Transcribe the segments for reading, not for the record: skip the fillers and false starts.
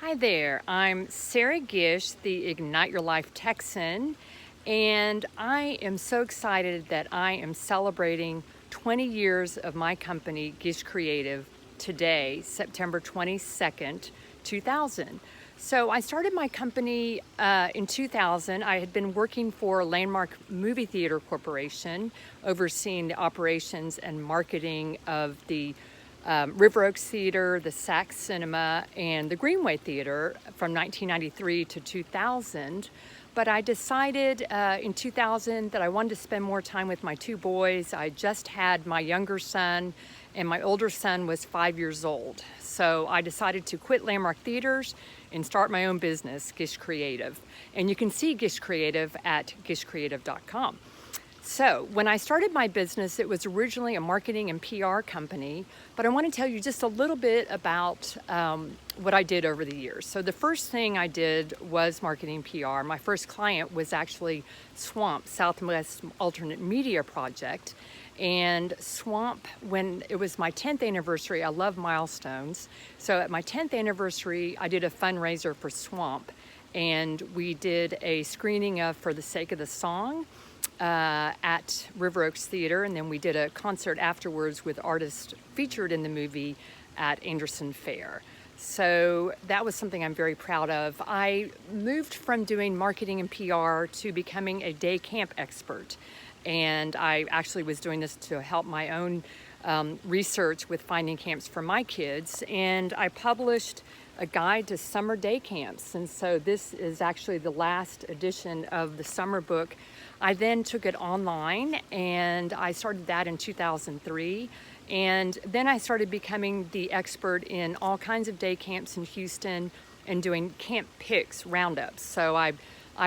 Hi there, I'm Sarah Gish, the Ignite Your Life Texan, and I am so excited that I am celebrating 20 years of my company, Gish Creative, today, September 22nd, 2000. So I started my company in 2000. I had been working for Landmark Movie Theater Corporation, overseeing the operations and marketing of the River Oaks Theater, the Sax Cinema, and the Greenway Theater from 1993 to 2000. But I decided in 2000 that I wanted to spend more time with my two boys. I just had my younger son, and my older son was 5 years old. So I decided to quit Landmark Theaters and start my own business, Gish Creative. And you can see Gish Creative at gishcreative.com. So when I started my business, it was originally a marketing and PR company, but I want to tell you just a little bit about what I did over the years. So the first thing I did was marketing PR. My first client was actually Swamp, Southwest Alternate Media Project. And Swamp, when it was my 10th anniversary, I love milestones. So at my 10th anniversary, I did a fundraiser for Swamp. And we did a screening of For the Sake of the Song at River Oaks Theater, and then we did a concert afterwards with artists featured in the movie at Anderson Fair. So that was something I'm very proud of. I moved from doing marketing and PR to becoming a day camp expert, and I actually was doing this to help my own research with finding camps for my kids, and I published a guide to summer day camps. And so this is actually the last edition of the summer book. I then took it online, and I started that in 2003. And then I started becoming the expert in all kinds of day camps in Houston and doing Camp Pics roundups. So I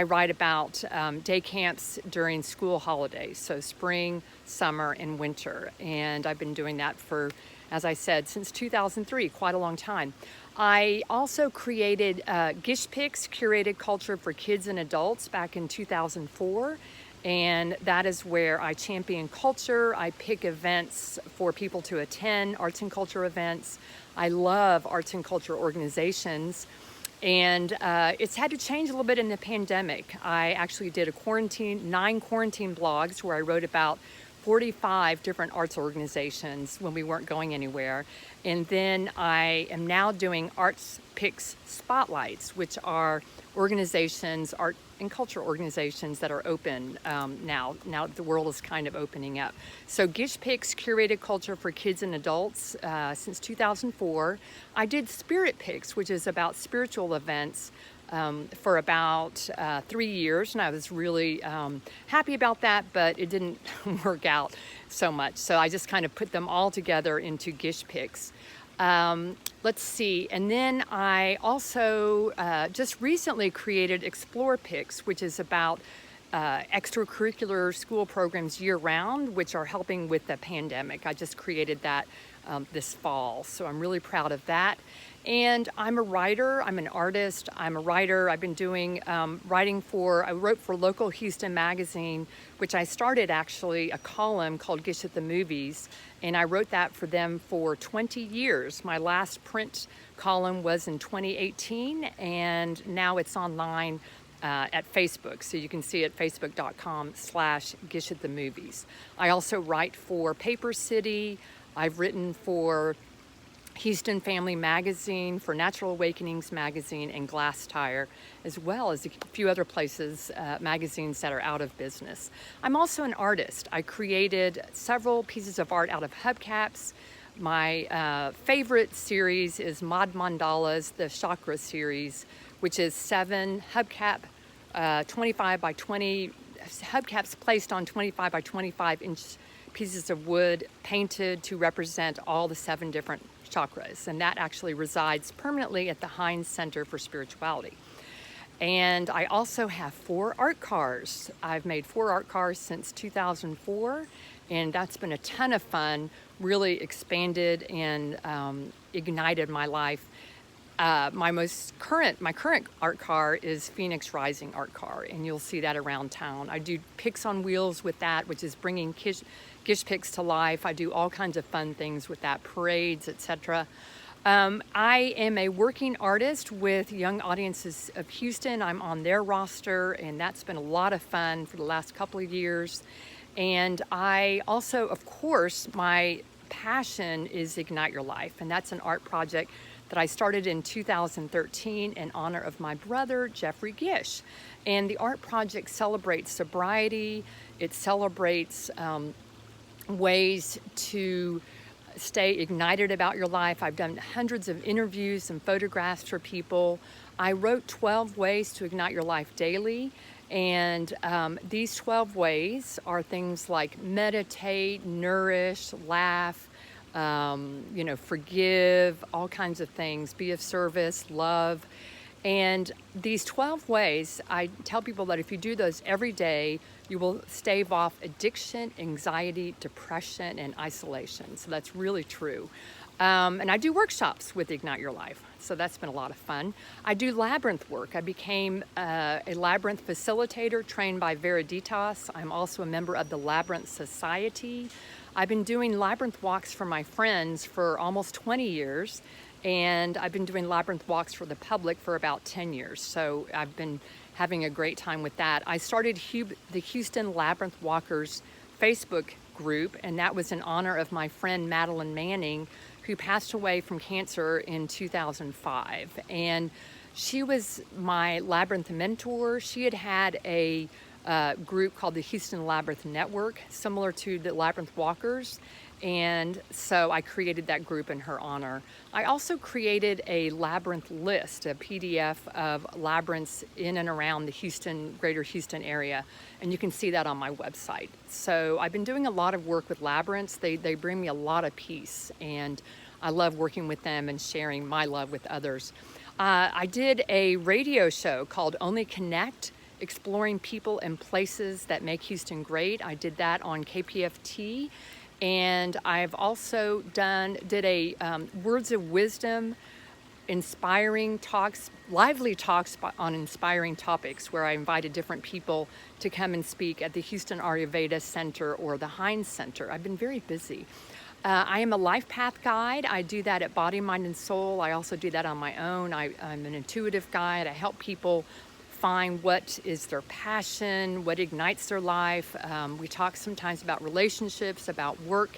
write about day camps during school holidays, so spring, summer, and winter. And I've been doing that for, as I said, since 2003, quite a long time. I also created Gish Pics, curated culture for kids and adults, back in 2004. And that is where I champion culture. I pick events for people to attend, arts and culture events. I love arts and culture organizations. And it's had to change a little bit in the pandemic. I actually did 9 quarantine blogs where I wrote about 45 different arts organizations when we weren't going anywhere. And then I am now doing Arts Pics Spotlights, which are organizations, art and culture organizations that are open now. Now the world is kind of opening up. So Gish Pics, curated culture for kids and adults since 2004. I did Spirit Pics, which is about spiritual events, for about 3 years, and I was really happy about that, but it didn't work out so much. So I just kind of put them all together into Gish Pics. Let's see, and then I also just recently created Explore Pics, which is about extracurricular school programs year-round, which are helping with the pandemic. I just created that this fall, so I'm really proud of that. And I'm a writer, I'm an artist, I'm a writer. I've been doing I wrote for local Houston magazine, which I started actually a column called Gish at the Movies, and I wrote that for them for 20 years. My last print column was in 2018, and now it's online at Facebook, so you can see it at facebook.com/Gish at the Movies. I also write for Paper City. I've written for Houston Family Magazine, for Natural Awakenings Magazine, and Glass Tire, as well as a few other places, magazines that are out of business. I'm also an artist. I created several pieces of art out of hubcaps. My favorite series is Mod Mandalas, the Chakra series, which is 7 hubcap 25 by 20 hubcaps placed on 25 by 25 inch pieces of wood painted to represent all the 7 different chakras, and that actually resides permanently at the Hines Center for Spirituality. And I also have 4 art cars. I've made 4 art cars since 2004, and that's been a ton of fun, really expanded and ignited my life. My current art car is Phoenix Rising art car, and you'll see that around town. I do Pics on Wheels with that, which is bringing Gish Pics to life. I do all kinds of fun things with that, parades, etc. I am a working artist with Young Audiences of Houston. I'm on their roster, and that's been a lot of fun for the last couple of years. And I also, of course, my passion is Ignite Your Life, and that's an art project that I started in 2013 in honor of my brother, Jeffrey Gish. And the art project celebrates sobriety. It celebrates ways to stay ignited about your life. I've done hundreds of interviews and photographs for people. I wrote 12 ways to ignite your life daily. And these 12 ways are things like meditate, nourish, laugh, forgive, all kinds of things, be of service, love. And these 12 ways, I tell people that if you do those every day, you will stave off addiction, anxiety, depression, and isolation. So that's really true. And I do workshops with Ignite Your Life. So that's been a lot of fun. I do Labyrinth Work. I became a Labyrinth facilitator trained by Veriditas. I'm also a member of the Labyrinth Society. I've been doing Labyrinth walks for my friends for almost 20 years. And I've been doing Labyrinth walks for the public for about 10 years. So I've been having a great time with that. I started the Houston Labyrinth Walkers Facebook group, and that was in honor of my friend Madeline Manning, who passed away from cancer in 2005. And she was my Labyrinth mentor. She had a group called the Houston Labyrinth Network, similar to the Labyrinth Walkers. And so I created that group in her honor. I also created a labyrinth list, a PDF of labyrinths in and around the greater Houston area. And you can see that on my website. So I've been doing a lot of work with labyrinths. They bring me a lot of peace, and I love working with them and sharing my love with others. I did a radio show called Only Connect, exploring people and places that make Houston great. I did that on KPFT. And I've also did a Words of Wisdom, inspiring talks, lively talks on inspiring topics, where I invited different people to come and speak at the Houston Ayurveda Center or the Hines Center. I've been very busy. I am a life path guide. I do that at Body, Mind, and Soul. I also do that on my own. I'm an intuitive guide. I help people find what is their passion, what ignites their life. We talk sometimes about relationships, about work.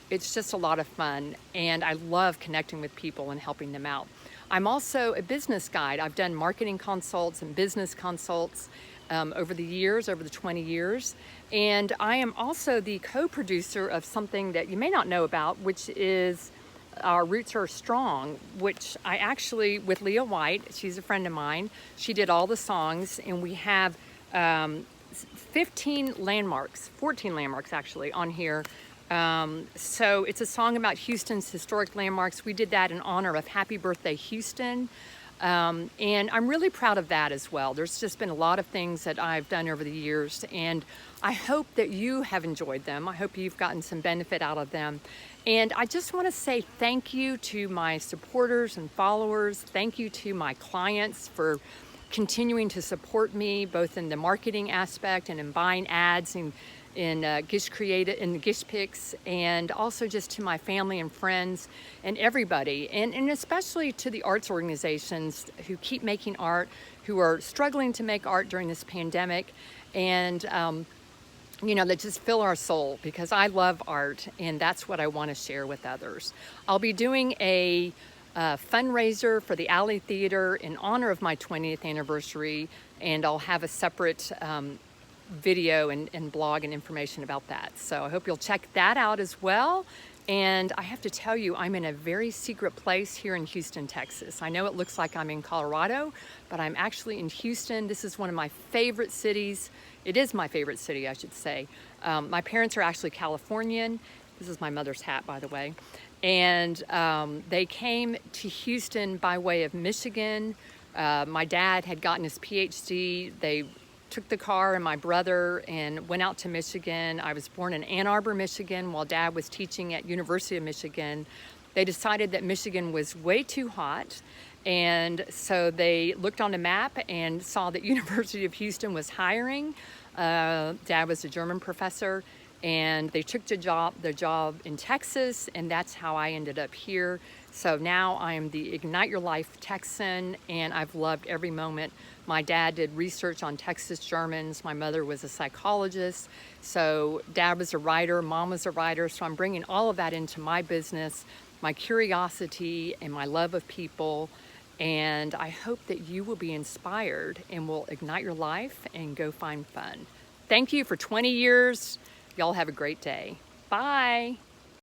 It's just a lot of fun, and I love connecting with people and helping them out. I'm also a business guide. I've done marketing consults and business consults over the 20 years. And I am also the co-producer of something that you may not know about, which is Our Roots Are Strong, which I actually, with Leah White, she's a friend of mine, she did all the songs, and we have 14 landmarks actually on here. So it's a song about Houston's historic landmarks. We did that in honor of Happy Birthday Houston. And I'm really proud of that as well. There's just been a lot of things that I've done over the years, and I hope that you have enjoyed them. I hope you've gotten some benefit out of them. And I just want to say thank you to my supporters and followers. Thank you to my clients for continuing to support me, both in the marketing aspect and in buying ads in Gish Pics, and also just to my family and friends and everybody, and especially to the arts organizations who keep making art, who are struggling to make art during this pandemic, and that just fill our soul, because I love art, and that's what I want to share with others. I'll be doing a fundraiser for the Alley Theater in honor of my 20th anniversary, and I'll have a separate video and blog and information about that. So I hope you'll check that out as well. And I have to tell you, I'm in a very secret place here in Houston, Texas. I know it looks like I'm in Colorado, but I'm actually in Houston. This is one of my favorite cities. It is my favorite city, I should say. My parents are actually Californian. This is my mother's hat, by the way. And they came to Houston by way of Michigan. My dad had gotten his PhD. They took the car and my brother and went out to Michigan. I was born in Ann Arbor, Michigan, while Dad was teaching at University of Michigan. They decided that Michigan was way too hot, and so they looked on a map and saw that University of Houston was hiring. Dad was a German professor, and they took the job in Texas, and that's how I ended up here. So now I am the Ignite Your Life Texan, and I've loved every moment. My dad did research on Texas Germans. My mother was a psychologist. So dad was a writer, mom was a writer. So I'm bringing all of that into my business, my curiosity and my love of people. And I hope that you will be inspired and will ignite your life and go find fun. Thank you for 20 years. Y'all have a great day. Bye.